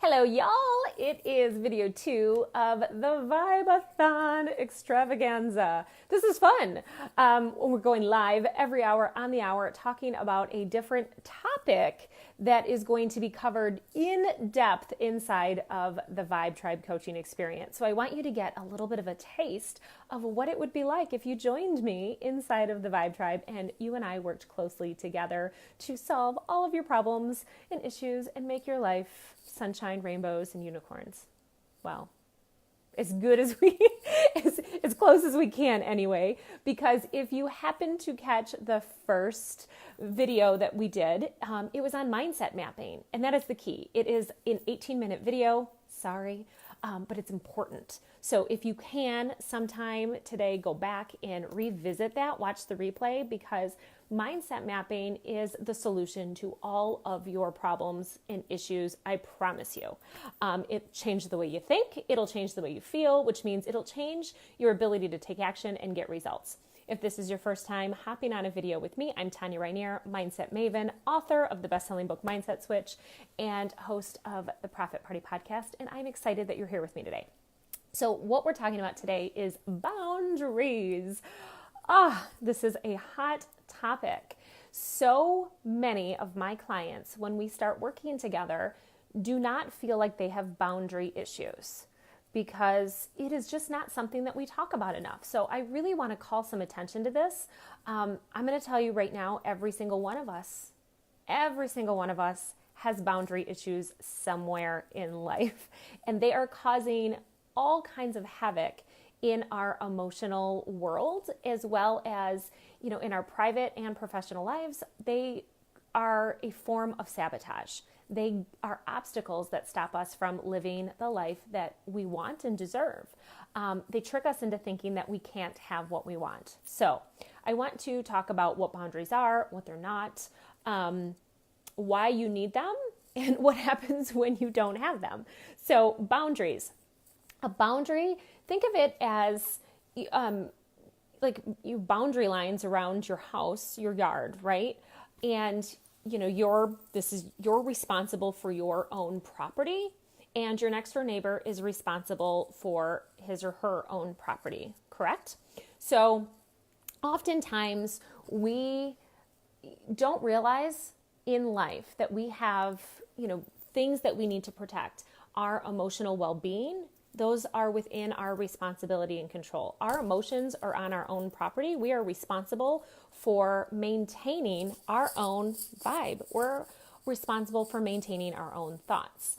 Hello, y'all. It is video 2 of the Vibe-a-thon extravaganza. This is fun. We're going live every hour on the hour talking about a different topic that is going to be covered in depth inside of the Vibe Tribe coaching experience. So I want you to get a little bit of a taste of what it would be like if you joined me inside of the Vibe Tribe and you and I worked closely together to solve all of your problems and issues and make your life sunshine, rainbows, and unicorns. Well, as good as as close as we can anyway, because if you happen to catch the first video that we did, it was on mindset mapping, and that is the key. It is an 18-minute video, but it's important. So if you can sometime today, go back and revisit that, watch the replay, because mindset mapping is the solution to all of your problems and issues, I promise you. It changes the way you think, it'll change the way you feel, which means it'll change your ability to take action and get results. If this is your first time hopping on a video with me, I'm Tonya Rineer, mindset maven, author of the best-selling book Mindset Switch, and host of the Profit Party podcast, and I'm excited that you're here with me today. So what we're talking about today is boundaries. This is a hot topic. So many of my clients, when we start working together, do not feel like they have boundary issues because it is just not something that we talk about enough. So I really want to call some attention to this. I'm going to tell you right now, every single one of us has boundary issues somewhere in life, and they are causing all kinds of havoc in our emotional world, as well as, in our private and professional lives. They are a form of sabotage. They are obstacles that stop us from living the life that we want and deserve. They trick us into thinking that we can't have what we want. So I want to talk about what boundaries are, what they're not, why you need them, and what happens when you don't have them. So boundaries. A boundary, think of it as like you boundary lines around your house, your yard, right? And you're responsible for your own property, and your next door neighbor is responsible for his or her own property, correct? So oftentimes we don't realize in life that we have, things that we need to protect. Our emotional well-being, those are within our responsibility and control. Our emotions are on our own property. We are responsible for maintaining our own vibe. We're responsible for maintaining our own thoughts.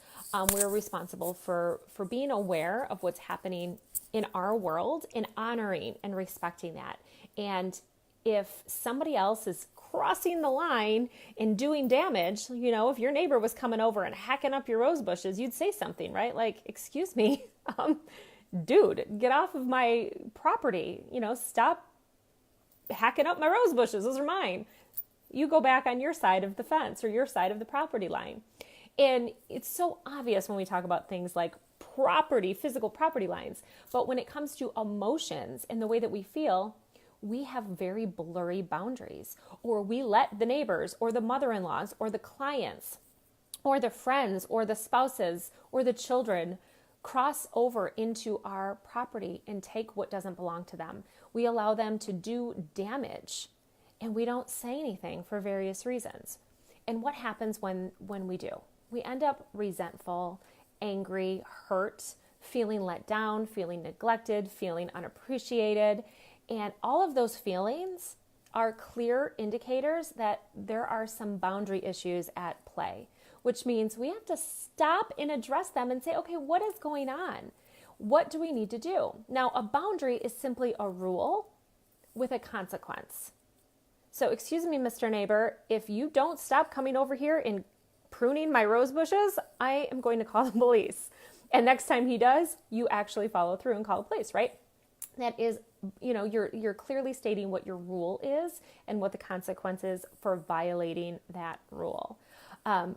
We're responsible for being aware of what's happening in our world and honoring and respecting that. And if somebody else is crossing the line and doing damage, if your neighbor was coming over and hacking up your rose bushes, you'd say something, right? Like, excuse me, dude, get off of my property, stop hacking up my rose bushes. Those are mine. You go back on your side of the fence or your side of the property line. And it's so obvious when we talk about things like property, physical property lines. But when it comes to emotions and the way that we feel, we have very blurry boundaries, or we let the neighbors or the mother-in-laws or the clients or the friends or the spouses or the children cross over into our property and take what doesn't belong to them. We allow them to do damage, and we don't say anything for various reasons. And what happens when we do? We end up resentful, angry, hurt, feeling let down, feeling neglected, feeling unappreciated. And all of those feelings are clear indicators that there are some boundary issues at play, which means we have to stop and address them and say, okay, what is going on? What do we need to do? Now, a boundary is simply a rule with a consequence. So excuse me, Mr. Neighbor, if you don't stop coming over here and pruning my rose bushes, I am going to call the police. And next time he does, you actually follow through and call the police, right? That is, you're clearly stating what your rule is and what the consequences for violating that rule.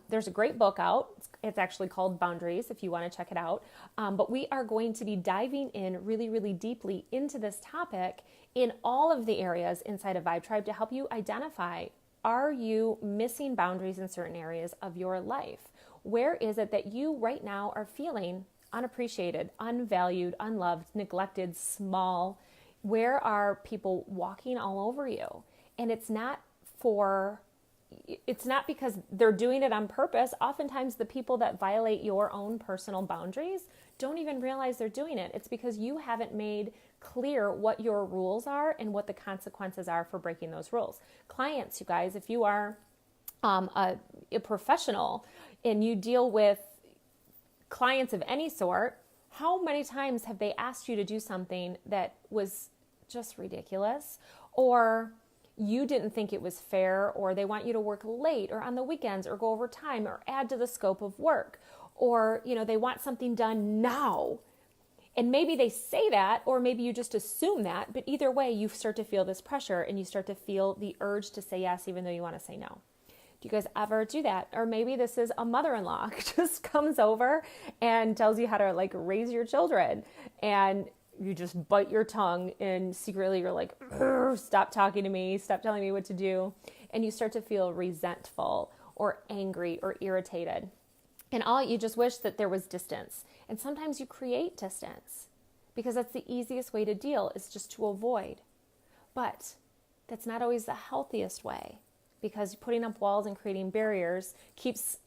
There's a great book out. It's actually called Boundaries, if you want to check it out. But we are going to be diving in really, really deeply into this topic in all of the areas inside of Vibe Tribe to help you identify, are you missing boundaries in certain areas of your life? Where is it that you right now are feeling unappreciated, unvalued, unloved, neglected, small? Where are people walking all over you? And it's not because they're doing it on purpose. Oftentimes the people that violate your own personal boundaries don't even realize they're doing it. It's because you haven't made clear what your rules are and what the consequences are for breaking those rules. Clients, you guys, if you are a professional and you deal with clients of any sort, how many times have they asked you to do something that was just ridiculous, or you didn't think it was fair, or they want you to work late or on the weekends or go overtime or add to the scope of work, or they want something done now? And maybe they say that, or maybe you just assume that, but either way, you start to feel this pressure and you start to feel the urge to say yes, even though you want to say no. Do you guys ever do that? Or maybe this is a mother-in-law who just comes over and tells you how to raise your children, and you just bite your tongue and secretly you're like, stop talking to me, stop telling me what to do. And you start to feel resentful or angry or irritated. And you just wish that there was distance. And sometimes you create distance because that's the easiest way to deal, is just to avoid. But that's not always the healthiest way, because putting up walls and creating barriers keeps,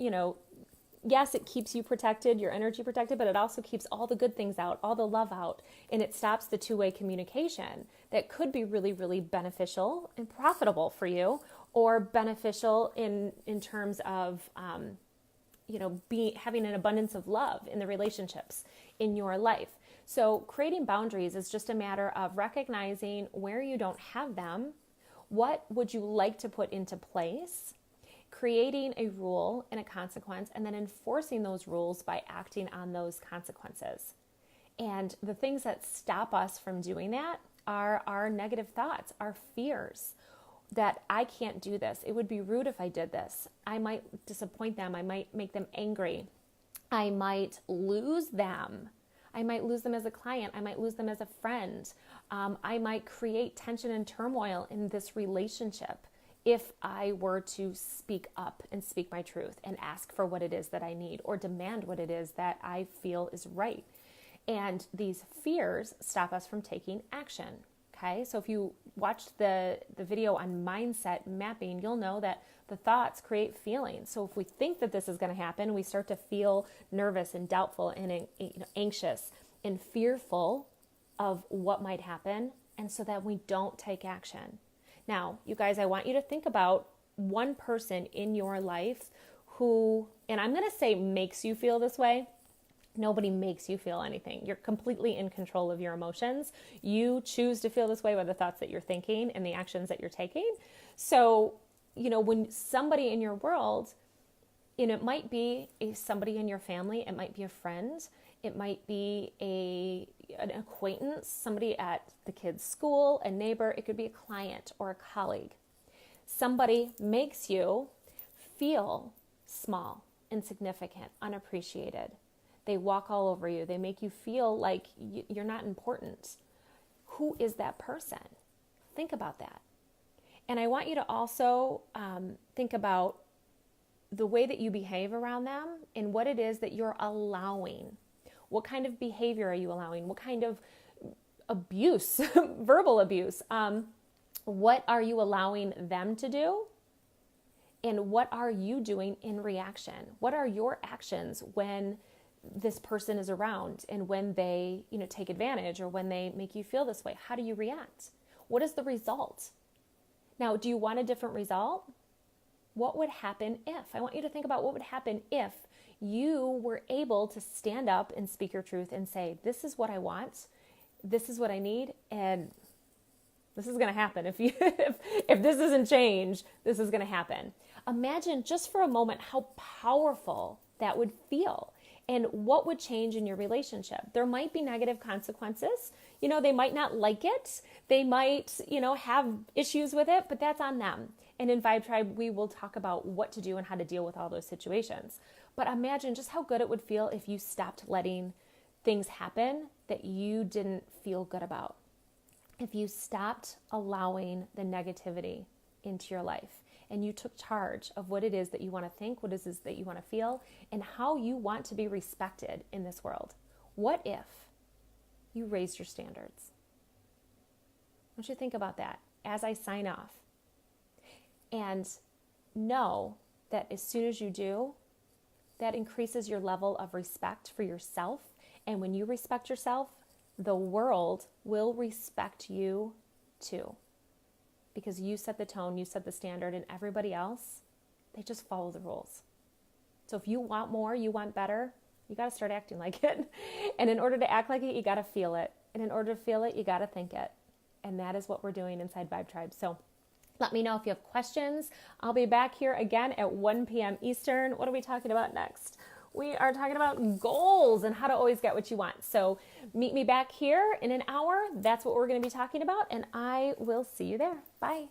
yes, it keeps you protected, your energy protected, but it also keeps all the good things out, all the love out, and it stops the two-way communication that could be really, really beneficial and profitable for you, or beneficial in terms of, having an abundance of love in the relationships in your life. So creating boundaries is just a matter of recognizing where you don't have them, what would you like to put into place, creating a rule and a consequence, and then enforcing those rules by acting on those consequences. And the things that stop us from doing that are our negative thoughts, our fears that I can't do this. It would be rude if I did this. I might disappoint them. I might make them angry. I might lose them. I might lose them as a client. I might lose them as a friend. I might create tension and turmoil in this relationship if I were to speak up and speak my truth and ask for what it is that I need, or demand what it is that I feel is right. And these fears stop us from taking action. Okay, so if you watched the video on mindset mapping, you'll know that the thoughts create feelings. So if we think that this is going to happen, we start to feel nervous and doubtful and anxious and fearful of what might happen, and so that we don't take action. Now, you guys, I want you to think about one person in your life who, and I'm going to say makes you feel this way. Nobody makes you feel anything. You're completely in control of your emotions. You choose to feel this way by the thoughts that you're thinking and the actions that you're taking. So, when somebody in your world, it might be somebody in your family, it might be a friend, it might be an acquaintance, somebody at the kid's school, a neighbor, it could be a client or a colleague. Somebody makes you feel small, insignificant, unappreciated. They walk all over you. They make you feel like you're not important. Who is that person? Think about that. And I want you to also think about the way that you behave around them and what it is that you're allowing. What kind of behavior are you allowing? What kind of abuse, verbal abuse? What are you allowing them to do? And what are you doing in reaction? What are your actions when this person is around and when they, take advantage, or when they make you feel this way? How do you react? What is the result? Now, do you want a different result? What would happen if? I want you to think about what would happen if you were able to stand up and speak your truth and say, this is what I want, this is what I need, and this is going to happen. If this doesn't change, this is going to happen. Imagine just for a moment how powerful that would feel. And what would change in your relationship? There might be negative consequences. They might not like it. They might, have issues with it, but that's on them. And in Vibe Tribe, we will talk about what to do and how to deal with all those situations. But imagine just how good it would feel if you stopped letting things happen that you didn't feel good about. If you stopped allowing the negativity into your life and you took charge of what it is that you want to think, what it is that you want to feel, and how you want to be respected in this world? What if you raised your standards? I want you to think about that as I sign off. And know that as soon as you do, that increases your level of respect for yourself. And when you respect yourself, the world will respect you too. Because you set the tone, you set the standard, and everybody else, they just follow the rules. So if you want more, you want better, you got to start acting like it. And in order to act like it, you got to feel it. And in order to feel it, you got to think it. And that is what we're doing inside Vibe Tribe. So let me know if you have questions. I'll be back here again at 1 p.m. Eastern. What are we talking about next? We are talking about goals and how to always get what you want. So meet me back here in an hour. That's what we're going to be talking about. And I will see you there. Bye.